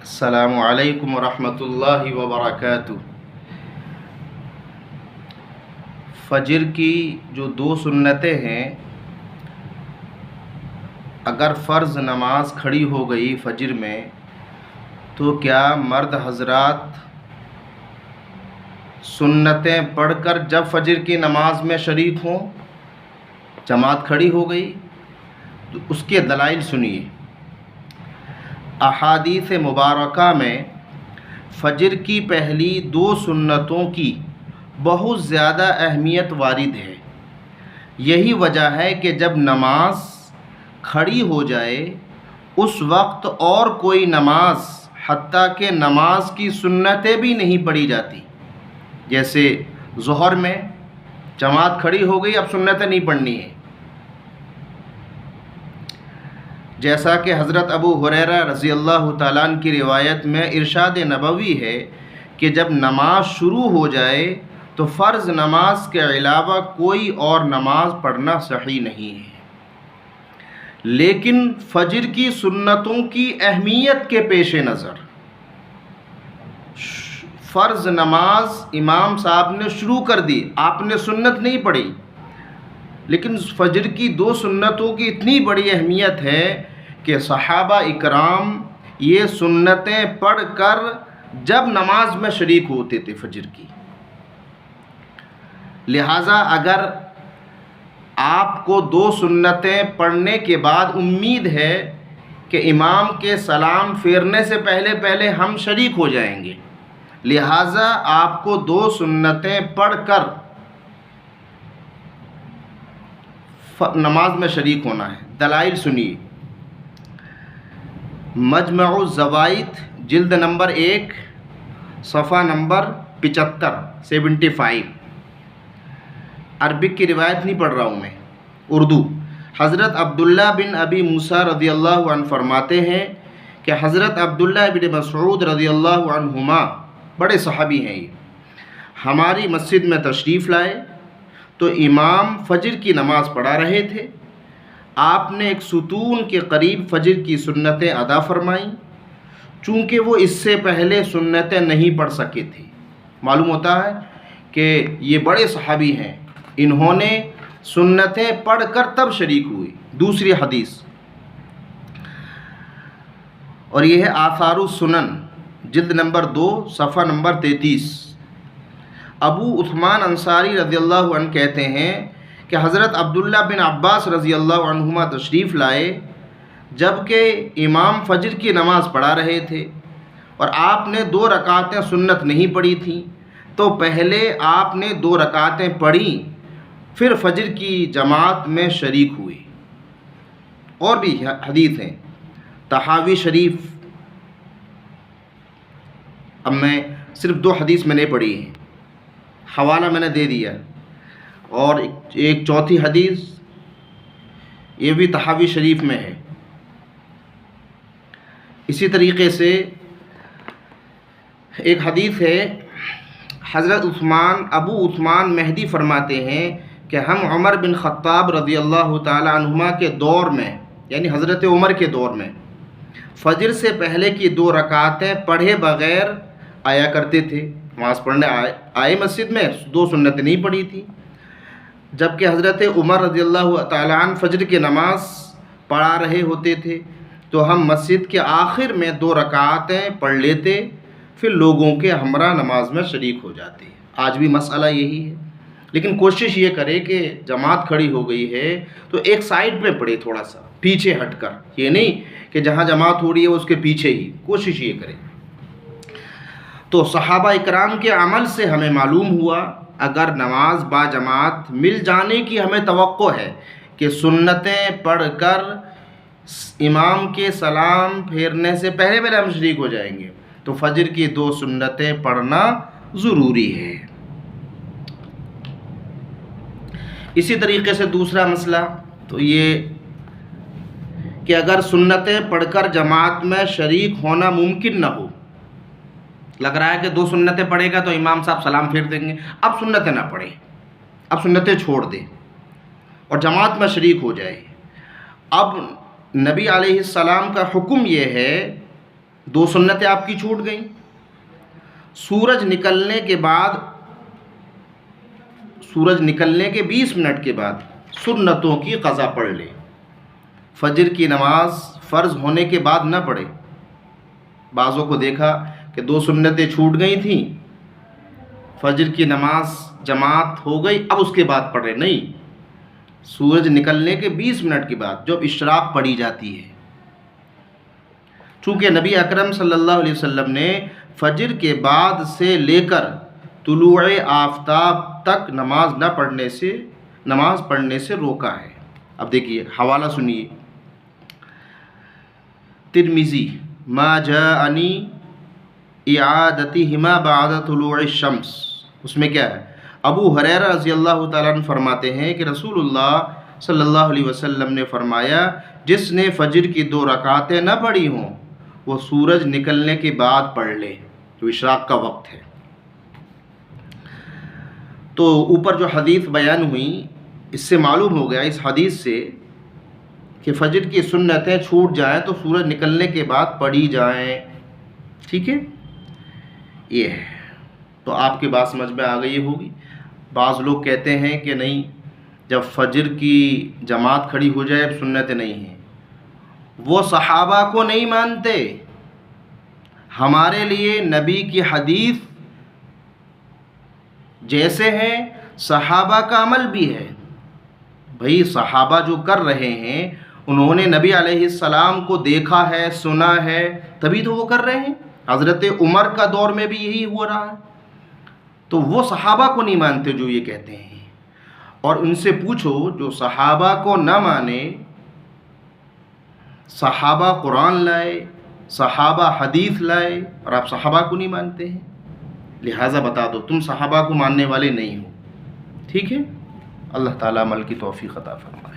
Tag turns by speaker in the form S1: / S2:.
S1: السلام علیکم ورحمۃ اللہ وبرکاتہ۔ فجر کی جو دو سنتیں ہیں، اگر فرض نماز کھڑی ہو گئی فجر میں تو کیا مرد حضرات سنتیں پڑھ کر جب فجر کی نماز میں شریک ہوں؟ جماعت کھڑی ہو گئی تو اس کے دلائل سنیے۔ احادیث مبارکہ میں فجر کی پہلی دو سنتوں کی بہت زیادہ اہمیت وارد ہے۔ یہی وجہ ہے کہ جب نماز کھڑی ہو جائے اس وقت اور کوئی نماز حتیٰ کہ نماز کی سنتیں بھی نہیں پڑھی جاتی۔ جیسے ظہر میں جماعت کھڑی ہو گئی، اب سنتیں نہیں پڑھنی ہیں۔ جیسا کہ حضرت ابو ہریرہ رضی اللہ تعالیٰ عنہ کی روایت میں ارشاد نبوی ہے کہ جب نماز شروع ہو جائے تو فرض نماز کے علاوہ کوئی اور نماز پڑھنا صحیح نہیں ہے۔ لیکن فجر کی سنتوں کی اہمیت کے پیش نظر فرض نماز امام صاحب نے شروع کر دی، آپ نے سنت نہیں پڑھی، لیکن فجر کی دو سنتوں کی اتنی بڑی اہمیت ہے کہ صحابہ اکرام یہ سنتیں پڑھ کر جب نماز میں شریک ہوتے تھے فجر کی۔ لہٰذا اگر آپ کو دو سنتیں پڑھنے کے بعد امید ہے کہ امام کے سلام پھیرنے سے پہلے ہم شریک ہو جائیں گے، لہٰذا آپ کو دو سنتیں پڑھ کر نماز میں شریک ہونا ہے۔ دلائل سنیے۔ مجمع الزوائد جلد نمبر 1 صفحہ نمبر 75 عربک کی روایت نہیں پڑھ رہا ہوں میں، اردو۔ حضرت عبداللہ بن ابی موسیٰ رضی اللہ عنہ فرماتے ہیں کہ حضرت عبداللہ بن مسعود رضی اللہ عنہما، بڑے صحابی ہیں یہ، ہماری مسجد میں تشریف لائے تو امام فجر کی نماز پڑھا رہے تھے۔ آپ نے ایک ستون کے قریب فجر کی سنتیں ادا فرمائیں، چونکہ وہ اس سے پہلے سنتیں نہیں پڑھ سکے تھے۔ معلوم ہوتا ہے کہ یہ بڑے صحابی ہیں، انہوں نے سنتیں پڑھ کر تب شریک ہوئی۔ دوسری حدیث، اور یہ ہے آثار السنن جلد نمبر 2 صفحہ نمبر 33۔ ابو عثمان انصاری رضی اللہ عنہ کہتے ہیں کہ حضرت عبداللہ بن عباس رضی اللہ عنہما تشریف لائے جبکہ امام فجر کی نماز پڑھا رہے تھے اور آپ نے 2 رکعتیں سنت نہیں پڑھی تھیں، تو پہلے آپ نے 2 رکعتیں پڑھیں، پھر فجر کی جماعت میں شریک ہوئے۔ اور بھی حدیث ہیں، طحاوی شریف، اب میں صرف 2 حدیث میں نے پڑھی ہیں، حوالہ میں نے دے دیا، اور ایک چوتھی حدیث یہ بھی طحاوی شریف میں ہے۔ اسی طریقے سے ایک حدیث ہے، حضرت ابو عثمان مہدی فرماتے ہیں کہ ہم عمر بن خطاب رضی اللہ تعالی عنہما کے دور میں، یعنی حضرت عمر کے دور میں، فجر سے پہلے کی 2 رکعتیں پڑھے بغیر آیا کرتے تھے۔ نماز پڑھنے آئے مسجد میں، 2 سنتیں نہیں پڑھی تھی، جبکہ حضرت عمر رضی اللہ تعالی عنہ فجر کی نماز پڑھا رہے ہوتے تھے، تو ہم مسجد کے آخر میں 2 رکعتیں پڑھ لیتے، پھر لوگوں کے ہمراہ نماز میں شریک ہو جاتے۔ آج بھی مسئلہ یہی ہے، لیکن کوشش یہ کرے کہ جماعت کھڑی ہو گئی ہے تو ایک سائڈ میں پڑھے، تھوڑا سا پیچھے ہٹ کر، یہ نہیں کہ جہاں جماعت ہو رہی ہے اس کے پیچھے ہی، کوشش یہ کرے۔ تو صحابہ اکرام کے عمل سے ہمیں معلوم ہوا اگر نماز با جماعت مل جانے کی ہمیں توقع ہے کہ سنتیں پڑھ کر امام کے سلام پھیرنے سے پہلے ہم شریک ہو جائیں گے، تو فجر کی 2 سنتیں پڑھنا ضروری ہے۔ اسی طریقے سے دوسرا مسئلہ تو یہ کہ اگر سنتیں پڑھ کر جماعت میں شریک ہونا ممکن نہ ہو، لگ رہا ہے کہ 2 سنتیں پڑھے گا تو امام صاحب سلام پھیر دیں گے، اب سنتیں نہ پڑھیں، اب سنتیں چھوڑ دیں اور جماعت میں شریک ہو جائے۔ اب نبی علیہ السلام کا حکم یہ ہے، 2 سنتیں آپ کی چھوٹ گئیں. سورج نکلنے کے 20 منٹ کے بعد سنتوں کی قضا پڑھ لے. فجر کی نماز فرض ہونے کے بعد نہ پڑھے. بعضوں کو دیکھا کہ 2 سنتیں چھوٹ گئی تھیں، فجر کی نماز جماعت ہو گئی، اب اس کے بعد پڑھ رہے. نہیں، سورج نکلنے کے 20 منٹ کے بعد جب اشراق پڑھی جاتی ہے. چونکہ نبی اکرم صلی اللہ علیہ وسلم نے فجر کے بعد سے لے کر طلوع آفتاب تک نماز پڑھنے سے روکا ہے. اب دیکھیے حوالہ سنیے. ترمذی ما جاءنی اعادتہما بعد طلوع الشمس، اس میں کیا ہے؟ ابو ہریرہ رضی اللہ تعالیٰ عنہ فرماتے ہیں کہ رسول اللہ صلی اللہ علیہ وسلم نے فرمایا جس نے فجر کی 2 رکعتیں نہ پڑھی ہوں وہ سورج نکلنے کے بعد پڑھ لے، جو اشراق کا وقت ہے. تو اوپر جو حدیث بیان ہوئی اس سے معلوم ہو گیا، اس حدیث سے، کہ فجر کی سنتیں چھوٹ جائیں تو سورج نکلنے کے بعد پڑھی جائیں. ٹھیک ہے، یہ ہے. تو آپ کی بات سمجھ میں آ گئی ہوگی. بعض لوگ کہتے ہیں کہ نہیں، جب فجر کی جماعت کھڑی ہو جائے اب سنتیں نہیں ہیں. وہ صحابہ کو نہیں مانتے. ہمارے لیے نبی کی حدیث جیسے ہیں صحابہ کا عمل بھی ہے. بھئی صحابہ جو کر رہے ہیں انہوں نے نبی علیہ السلام کو دیکھا ہے، سنا ہے، تبھی تو وہ کر رہے ہیں. حضرت عمر کا دور میں بھی یہی ہو رہا ہے. تو وہ صحابہ کو نہیں مانتے جو یہ کہتے ہیں. اور ان سے پوچھو جو صحابہ کو نہ مانے، صحابہ قرآن لائے، صحابہ حدیث لائے، اور آپ صحابہ کو نہیں مانتے ہیں. لہٰذا بتا دو تم صحابہ کو ماننے والے نہیں ہو. ٹھیک ہے، اللہ تعالیٰ عمل کی توفیق عطا فرمائے.